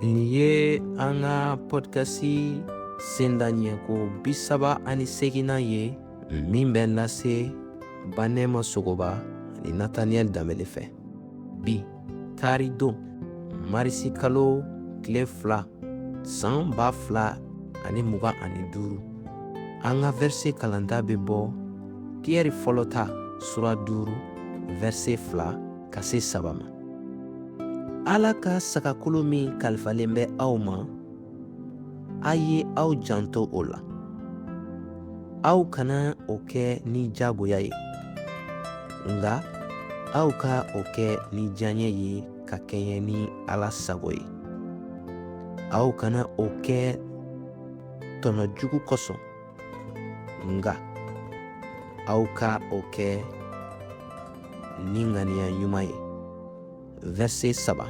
Nin ye an ka podcast senda ɲɛko 38 ye min bɛ lase Banɛma Sogoba ani Nathaniel Danbele fɛ. Bi taari don marisi kalo tile 2 san 2025 an ka verse kalanta bɛ bɔ Piyɛri fɔlɔ ta sura 5 verse 2 ka se 3 ma. Ala ka sagakolo min kalifalen bɛ aw ma, a ye aw janto o la. Aw kana o kɛ ni jagoya ye, nga aw ka o kɛ ni diyaɲɛ ye ka kɛɲɛ ni Ala sago ye. Aw kana o kɛ tɔnɔjugu kosɔn, nga aw ka o kɛ ni ŋaniya ɲuman ye. Verse 3.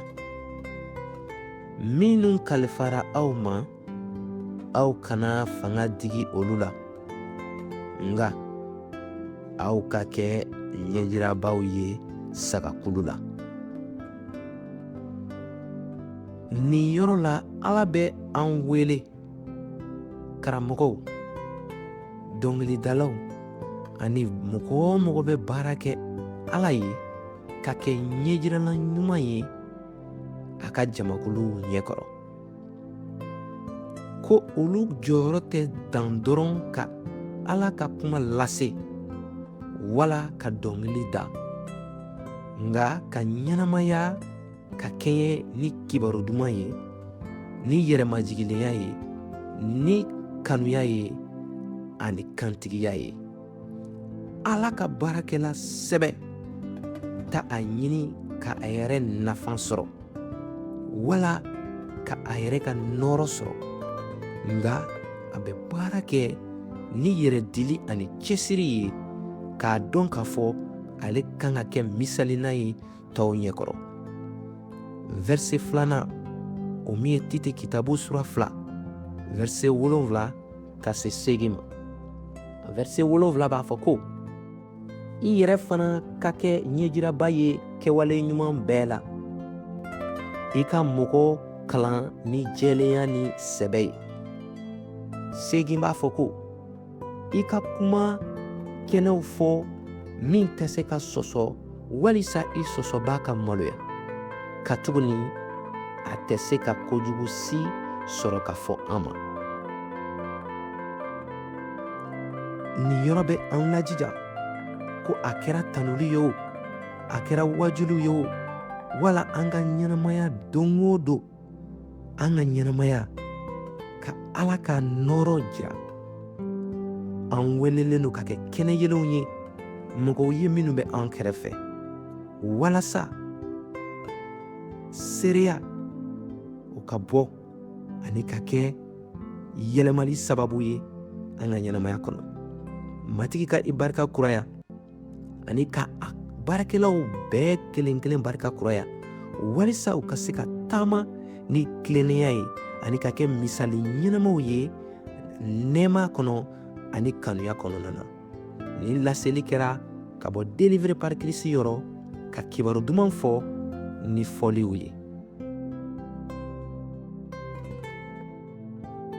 Minnu kalifara aw ma, aw kana fanga digi olu la, nga aw ka kɛ ɲɛjirabaw ye sagakulu la. Nin yɔrɔ la Ala bɛ an wele, karamɔgɔw, dɔnkilidalaw ani mɔgɔ o mɔgɔ bɛ baara kɛ Ala ye ka kɛ ɲɛjirala ɲuman ye a ka jamakulu ɲɛkɔrɔ. Ko olu jɔyɔrɔ tɛ dan dɔrɔn ka Ala ka kuma lase wala ka dɔnkili da, nga ka ɲɛnamaya ka kɛɲɛ ni kibaru duman ye, ni yɛrɛmajigilenya ye, ni kanuya ye ani kantigiya ye. Ala ka baarakɛla sɛbɛ ta a ɲini ka a yɛrɛ nafa sɔrɔ wala ka a yɛrɛ ka nɔɔrɔ sɔrɔ, nga a bɛ baara kɛ ni yɛrɛdili ani cɛsiri ye k'a dɔn k'a fɔ ale kan ka kɛ misalina ye tɔw ɲɛkɔrɔ. Verse 2 o min ye Tite kitabu sura 2 verse 7 ka se 8 ma. Verse 7 b'a fɔ ko i yɛrɛ fana ka kɛ ɲɛjiraba ye kɛwale ɲuman bɛɛ la. I ka mɔgɔ kalan ni jɛlenya ni sɛbɛ ye. 8 b'a fɔ ko i ka kuma kɛnɛw fɔ min tɛ se ka sɔsɔ walisa i sɔsɔbaa ka maloya, ka tuguni a tɛ se ka kojugu si sɔrɔ ka fɔ an ma. Nin yɔrɔ bɛ an lajija ko a kɛra tanuli ye o, a kɛra wajulu ye o, wala an ka ɲɛnamaya don o don, an ka ɲɛnamaya ka Ala ka nɔɔrɔ jira. An welelen don ka kɛ kɛnɛyelenw ye, mɔgɔw ye minnu bɛ an kɛrɛfɛ, walasa seereya o ka bɔ ani ka kɛ yɛlɛmali sababu ye an ka ɲɛnamaya kɔnɔ. Matigi ka i barika kuraya ani ka a baarakɛlaw bɛɛ kelen kelen barika kuraya, walisa u ka se ka taama ni tilennenya ye ani ka kɛ misali ɲɛnamaw ye nɛɛma kɔnɔ ani kanuya kɔnɔna na. Ni laseli kɛra ka bɔ Delivré par Christ yɔrɔ ka kibaru duman fɔ ni fɔliw ye.